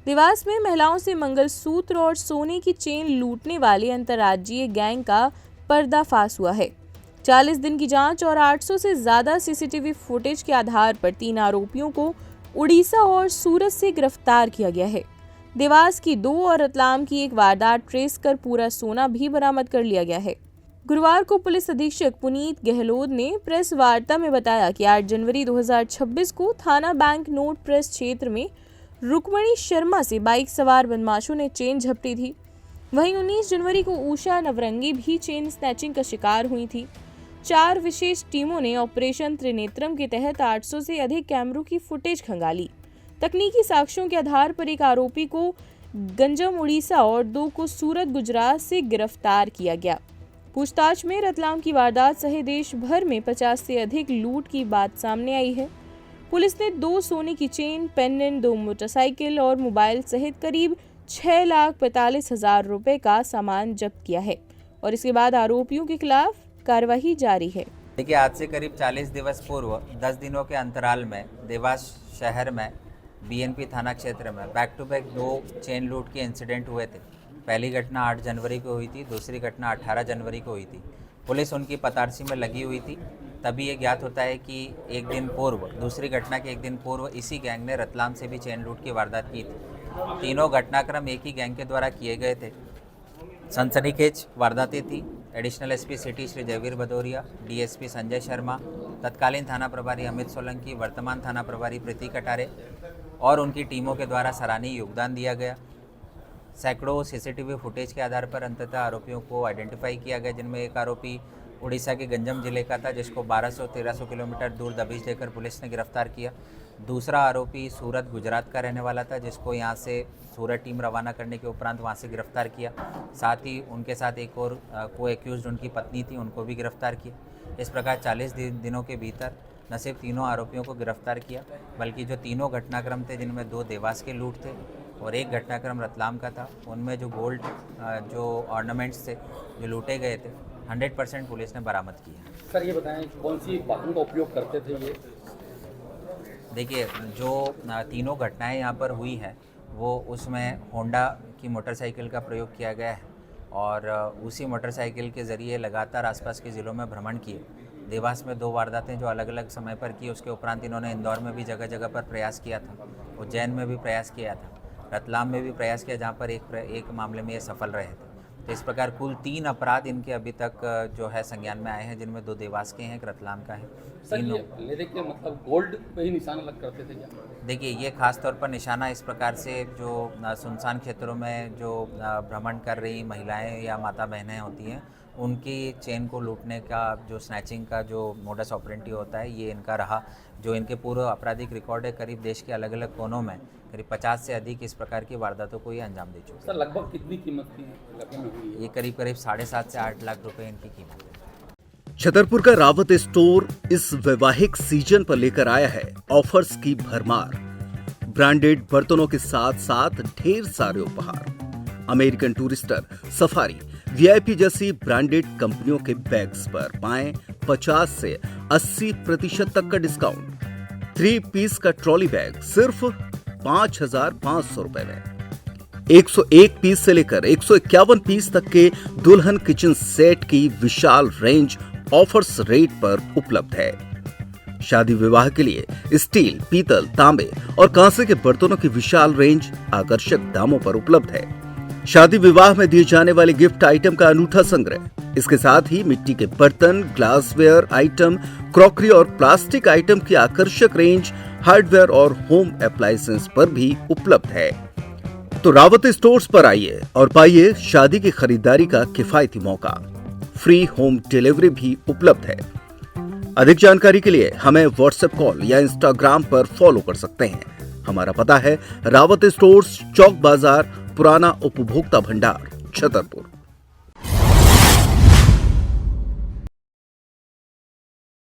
देवास में महिलाओं से मंगलसूत्र और सोने की चेन लूटने वाले अंतर्राज्यीय गैंग का पर्दाफाश हुआ है। 40 दिन की जांच और 800 से ज्यादा सीसीटीवी फुटेज के आधार पर 3 आरोपियों को उड़ीसा और सूरत से गिरफ्तार किया गया है। देवास की 2 और रतलाम की एक वारदात ट्रेस कर पूरा सोना भी बरामद कर लिया गया है। गुरुवार को पुलिस अधीक्षक पुनीत गहलोत ने प्रेस वार्ता में बताया कि 8 जनवरी 2026 को थाना बैंक नोट प्रेस क्षेत्र में रुक्मणी शर्मा से बाइक सवार बदमाशों ने चेन झपटी थी। वहीं 19 जनवरी को उषा नवरंगी भी चेन स्नैचिंग का शिकार हुई थी। 4 विशेष टीमों ने ऑपरेशन त्रिनेत्रम के तहत 800 से अधिक कैमरों की फुटेज खंगाली। तकनीकी साक्ष्यों के आधार पर एक आरोपी को गंजम उड़ीसा और 2 को सूरत गुजरात से गिरफ्तार किया गया। पूछताछ में रतलाम की वारदात सहित देश भर में 50 से अधिक लूट की बात सामने आई है। पुलिस ने 2 सोने की चेन, पेंडेंट, 2 मोटरसाइकिल और मोबाइल सहित करीब 6,45,000 रुपए का सामान जब्त किया है और इसके बाद आरोपियों के खिलाफ कार्रवाई जारी है। देखिए, आज से करीब 40 दिवस पूर्व 10 दिनों के अंतराल में देवास शहर में बीएनपी थाना क्षेत्र में बैक टू बैक 2 चेन लूट के इंसिडेंट हुए थे। पहली घटना 8 जनवरी को हुई थी, दूसरी घटना 18 जनवरी को हुई थी। पुलिस उनकी पतारसी में लगी हुई थी। तभी ये ज्ञात होता है कि एक दिन पूर्व, दूसरी घटना के एक दिन पूर्व इसी गैंग ने रतलाम से भी चेन लूट की वारदात की थी। तीनों घटनाक्रम एक ही गैंग के द्वारा किए गए थे। सनसनीखेज वारदातें थी। Additional SP city Shri Jaiveer Bhadauria, DSP Sanjay Sharma, तत्कालीन थाना प्रभारी अमित सोलंकी, वर्तमान थाना प्रभारी प्रीति कटारे और उनकी टीमों के द्वारा सराहनीय योगदान दिया गया। सैकड़ों सीसीटीवी फुटेज के आधार पर अंततः आरोपियों को आइडेंटिफाई किया गया, जिनमें एक आरोपी उड़ीसा के गंजम जिले का था, जिसको 1200-1300 किलोमीटर दूर दबिश देकर पुलिस ने गिरफ्तार किया। दूसरा आरोपी सूरत गुजरात का रहने वाला था, जिसको यहाँ से सूरत टीम रवाना करने के उपरांत वहाँ से गिरफ्तार किया। साथ ही उनके साथ एक और को एक्यूज्ड उनकी पत्नी थी, उनको भी गिरफ्तार किया। इस प्रकार 40 दिनों के भीतर न सिर्फ तीनों आरोपियों को गिरफ्तार किया, बल्कि जो तीनों घटनाक्रम थे, जिनमें 2 देवास के लूट थे और एक घटनाक्रम रतलाम का था, उनमें जो गोल्ड जो ऑर्नामेंट्स थे जो लूटे गए थे 100% पुलिस ने बरामद किया। सर, ये बताएं कौन सी वाहन का उपयोग करते थे ये? देखिए, जो तीनों घटनाएं यहाँ पर हुई हैं वो उसमें होंडा की मोटरसाइकिल का प्रयोग किया गया है और उसी मोटरसाइकिल के ज़रिए लगातार आसपास के ज़िलों में भ्रमण किए। देवास में 2 वारदातें जो अलग अलग समय पर की, उसके उपरांत इन्होंने इंदौर में भी जगह जगह पर प्रयास किया था, उज्जैन में भी प्रयास किया था, रतलाम में भी प्रयास किया, जहाँ पर एक मामले में ये सफल रहे थे। तो इस प्रकार कुल 3 अपराध इनके अभी तक जो है संज्ञान में आए हैं, जिनमें 2 देवास के हैं, एक रतलाम का है। तीनों लेके मतलब गोल्ड पे ही निशाना लग करते थे क्या? देखिए, ये खास तौर पर निशाना इस प्रकार से जो सुनसान क्षेत्रों में जो भ्रमण कर रही महिलाएं या माता बहनें होती हैं, उनकी चेन को लूटने का जो स्नैचिंग का जो मोडस ऑपरेंडी होता है, ये इनका रहा। जो इनके पूर्व आपराधिक रिकॉर्ड है, करीब देश के अलग अलग कोनों में करीब 50 से अधिक इस प्रकार की वारदातों को ये अंजाम दे चुके हैं। सर, लगभग कितनी कीमत की ये करीब 7.5 से 8 लाख रुपए इनकी कीमत है। छतरपुर का रावत स्टोर इस वैवाहिक सीजन पर लेकर आया है ऑफर्स की भरमार। ब्रांडेड बर्तनों के साथ साथ ढेर सारे उपहार। अमेरिकन टूरिस्टर, सफारी, वीआईपी जैसी ब्रांडेड कंपनियों के बैग्स पर पाएं 50 से 80% तक का डिस्काउंट। 3 पीस का ट्रॉली बैग सिर्फ 5,500 रुपए में। 101 पीस से लेकर 151 पीस तक के दुल्हन किचन सेट की विशाल रेंज ऑफर्स रेट पर उपलब्ध है। शादी विवाह के लिए स्टील, पीतल, तांबे और कांसे के बर्तनों की विशाल रेंज आकर्षक दामों पर उपलब्ध है। शादी विवाह में दिए जाने वाले गिफ्ट आइटम का अनूठा संग्रह, इसके साथ ही मिट्टी के बर्तन, ग्लासवेयर आइटम, क्रॉकरी और प्लास्टिक आइटम की आकर्षक रेंज हार्डवेयर और होम एप्लायंसेस पर भी उपलब्ध है। तो रावत स्टोर्स पर आइए और पाइए शादी की खरीदारी का किफायती मौका। फ्री होम डिलीवरी भी उपलब्ध है। अधिक जानकारी के लिए हमें व्हाट्सएप कॉल या इंस्टाग्राम पर फॉलो कर सकते हैं। हमारा पता है रावत स्टोर्स, चौक बाजार, पुराना उपभोक्ता भंडार, छतरपुर।